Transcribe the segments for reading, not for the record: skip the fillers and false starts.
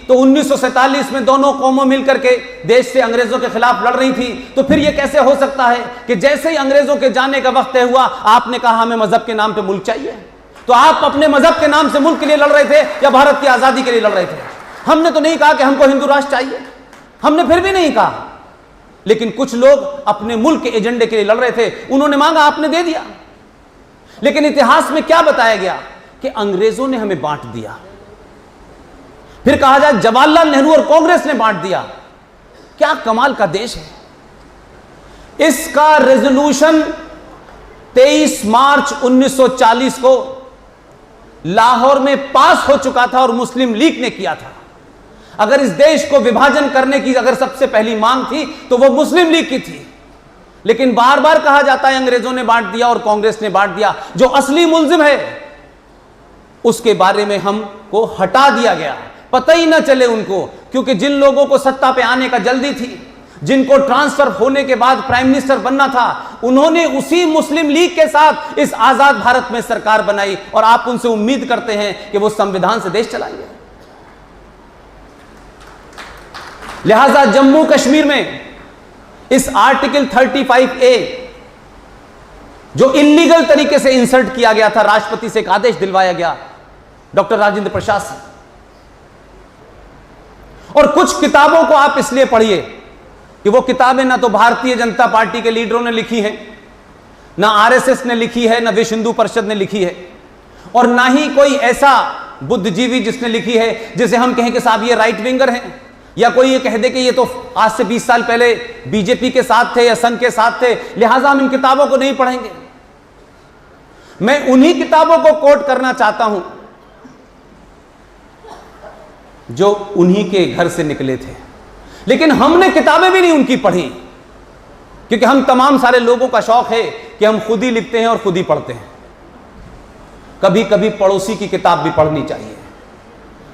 तो 1947 में दोनों कौमों मिलकर के देश से अंग्रेजों के खिलाफ लड़ रही थी। तो फिर यह कैसे हो सकता है कि जैसे ही अंग्रेजों के जाने का वक्त तय हुआ, आपने कहा हमें मजहब के नाम पे मुल्क चाहिए? तो आप अपने मजहब के नाम से मुल्क के लिए लड़ रहे थे या भारत की आजादी के लिए लड़ रहे थे? हमने तो नहीं कहा कि हमको हिंदू राष्ट्र चाहिए, हमने फिर भी नहीं कहा। लेकिन कुछ लोग अपने मुल्क के एजेंडे के लिए लड़ रहे थे, उन्होंने मांगा, आपने दे दिया। लेकिन इतिहास में क्या बताया गया कि अंग्रेजों ने हमें बांट दिया। फिर कहा जाए जवाहरलाल नेहरू और कांग्रेस ने बांट दिया। क्या कमाल का देश है। इसका रेजोल्यूशन 23 मार्च 1940 को लाहौर में पास हो चुका था और मुस्लिम लीग ने किया था। अगर इस देश को विभाजन करने की अगर सबसे पहली मांग थी तो वो मुस्लिम लीग की थी। लेकिन बार बार कहा जाता है अंग्रेजों ने बांट दिया और कांग्रेस ने बांट दिया। जो असली मुल्जिम है उसके बारे में हमको हटा दिया गया, पता ही ना चले उनको, क्योंकि जिन लोगों को सत्ता पे आने का जल्दी थी, जिनको ट्रांसफर होने के बाद प्राइम मिनिस्टर बनना था, उन्होंने उसी मुस्लिम लीग के साथ इस आजाद भारत में सरकार बनाई और आप उनसे उम्मीद करते हैं कि वो संविधान से देश चलाएंगे। लिहाजा जम्मू कश्मीर में इस आर्टिकल 35A जो इल्लीगल तरीके से इंसर्ट किया गया था, राष्ट्रपति से एक आदेश दिलवाया गया डॉक्टर राजेंद्र प्रसाद से। और कुछ किताबों को आप इसलिए पढ़िए कि वो किताबें ना तो भारतीय जनता पार्टी के लीडरों ने लिखी हैं, ना आरएसएस ने लिखी है, ना विश्व हिंदू परिषद ने लिखी है, और ना ही कोई ऐसा बुद्धिजीवी जिसने लिखी है जिसे हम कहें कि साहब ये राइट विंगर हैं, या कोई ये कह दे कि ये तो आज से 20 साल पहले बीजेपी के साथ थे या संघ के साथ थे, लिहाजा हम इन किताबों को नहीं पढ़ेंगे। मैं उन्हीं किताबों को कोट करना चाहता हूं जो उन्हीं के घर से निकले थे। लेकिन हमने किताबें भी नहीं उनकी पढ़ी, क्योंकि हम तमाम सारे लोगों का शौक है कि हम खुद ही लिखते हैं और खुद ही पढ़ते हैं। कभी कभी पड़ोसी की किताब भी पढ़नी चाहिए।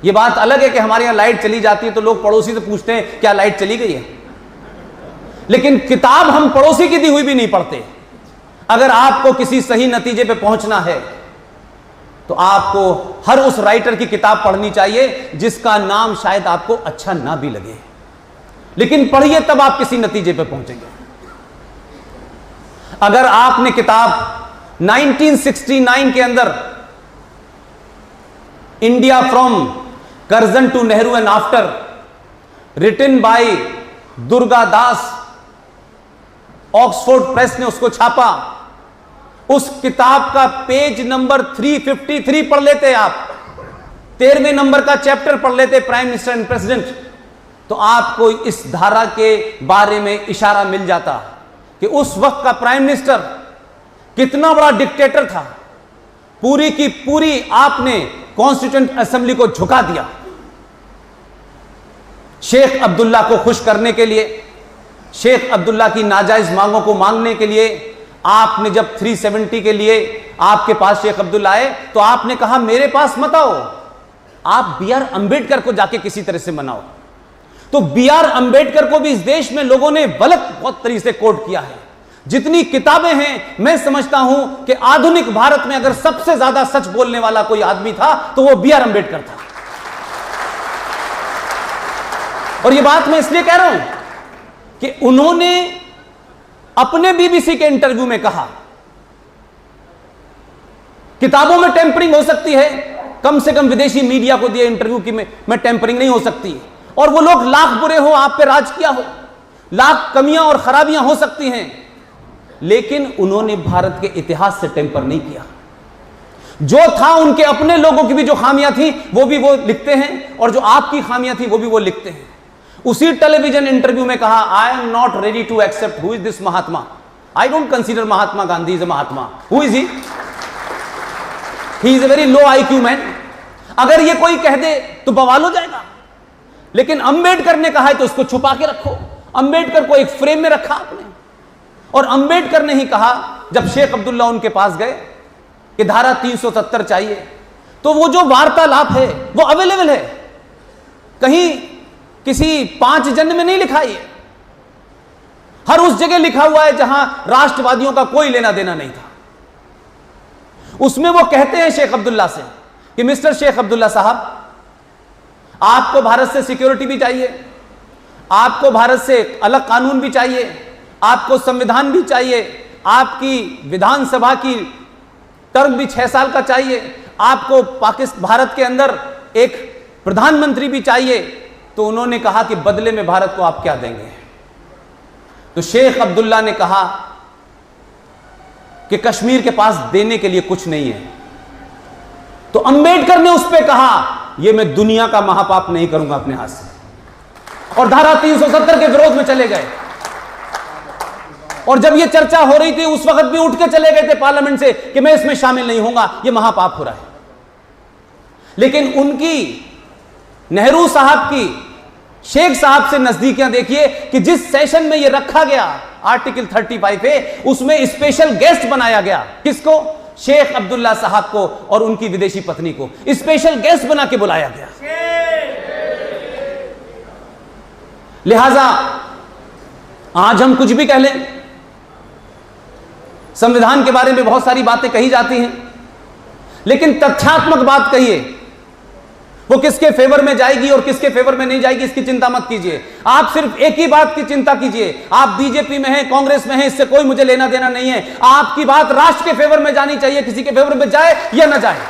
यह बात अलग है कि हमारे यहां लाइट चली जाती है तो लोग पड़ोसी से पूछते हैं क्या लाइट चली गई है, लेकिन किताब हम पड़ोसी की दी हुई भी नहीं पढ़ते। अगर आपको किसी सही नतीजे पे पहुंचना है तो आपको हर उस राइटर की किताब पढ़नी चाहिए जिसका नाम शायद आपको अच्छा ना भी लगे, लेकिन पढ़िए, तब आप किसी नतीजे पे पहुंचेंगे। अगर आपने किताब 1969 के अंदर India from Curzon to Nehru and after, written by Durga Das, Oxford Press ने उसको छापा, उस किताब का पेज नंबर 353 पढ़ लेते आप, 13वें नंबर का चैप्टर पढ़ लेते प्राइम मिनिस्टर एंड प्रेसिडेंट, तो आपको इस धारा के बारे में इशारा मिल जाता कि उस वक्त का प्राइम मिनिस्टर कितना बड़ा डिक्टेटर था। पूरी की पूरी आपने कॉन्स्टिट्यूएंट असेंबली को झुका दिया शेख अब्दुल्ला को खुश करने के लिए, शेख अब्दुल्ला की नाजायज मांगों को मांगने के लिए। आपने जब 370 के लिए आपके पास शेख अब्दुल्ला आए तो आपने कहा मेरे पास मत आओ, आप बी आर अंबेडकर को जाके किसी तरह से मनाओ। तो बी आर अंबेडकर को भी इस देश में लोगों ने गलत बहुत तरीके से कोट किया है। जितनी किताबें हैं, मैं समझता हूं कि आधुनिक भारत में अगर सबसे ज्यादा सच बोलने वाला कोई आदमी था तो वो बी आर अंबेडकर था। और ये बात मैं इसलिए कह रहा हूं कि उन्होंने अपने बीबीसी के इंटरव्यू में कहा किताबों में टेम्परिंग हो सकती है, कम से कम विदेशी मीडिया को दिए इंटरव्यू की में टेम्परिंग नहीं हो सकती, और वो लोग लाख बुरे हो, आप पे राज किया हो, लाख कमियां और खराबियां हो सकती हैं, लेकिन उन्होंने भारत के इतिहास से टेम्पर नहीं किया। जो था उनके अपने लोगों की भी जो खामियां थी वो भी वो लिखते हैं, और जो आपकी खामियां थी वो भी वो लिखते हैं। उसी टेलीविजन इंटरव्यू में कहा I am not ready to accept who is this Mahatma, I don't consider Mahatma Gandhi is a Mahatma, who is he is a very low IQ man. अगर ये कोई कह दे तो बवाल हो जाएगा, लेकिन अंबेडकर ने कहा है तो उसको छुपा के रखो। अंबेडकर को एक फ्रेम में रखा आपने, और अंबेडकर ने ही कहा जब शेख अब्दुल्ला उनके पास गए कि धारा 370 चाहिए, तो वो जो वार्तालाप है वो अवेलेबल है, कहीं किसी 5 जन में नहीं लिखा है, हर उस जगह लिखा हुआ है जहां राष्ट्रवादियों का कोई लेना देना नहीं था। उसमें वो कहते हैं शेख अब्दुल्ला से कि मिस्टर शेख अब्दुल्ला साहब, आपको भारत से सिक्योरिटी भी चाहिए, आपको भारत से अलग कानून भी चाहिए, आपको संविधान भी चाहिए, आपकी विधानसभा की टर्म भी 6 साल का चाहिए, आपको भारत के अंदर एक प्रधानमंत्री भी चाहिए। तो उन्होंने कहा कि बदले में भारत को आप क्या देंगे? तो शेख अब्दुल्ला ने कहा कि कश्मीर के पास देने के लिए कुछ नहीं है। तो अंबेडकर ने उस पर कहा, यह मैं दुनिया का महापाप नहीं करूंगा अपने हाथ से, और धारा 370 के विरोध में चले गए। और जब यह चर्चा हो रही थी उस वक्त भी उठ के चले गए थे पार्लियामेंट से कि मैं इसमें शामिल नहीं होऊंगा, यह महापाप हो रहा है। लेकिन उनकी, नेहरू साहब की शेख साहब से नजदीकियां देखिए कि जिस सेशन में यह रखा गया आर्टिकल 35 पे, उसमें स्पेशल गेस्ट बनाया गया। किसको? शेख अब्दुल्ला साहब को और उनकी विदेशी पत्नी को स्पेशल गेस्ट बना के बुलाया गया। लिहाजा आज हम कुछ भी कह लें, संविधान के बारे में बहुत सारी बातें कही जाती हैं, लेकिन तथ्यात्मक बात कहिए, वो किसके फेवर में जाएगी और किसके फेवर में नहीं जाएगी इसकी चिंता मत कीजिए। आप सिर्फ एक ही बात की चिंता कीजिए, आप बीजेपी में हैं, कांग्रेस में हैं, इससे कोई मुझे लेना देना नहीं है। आपकी बात राष्ट्र के फेवर में जानी चाहिए, किसी के फेवर में जाए या ना जाए।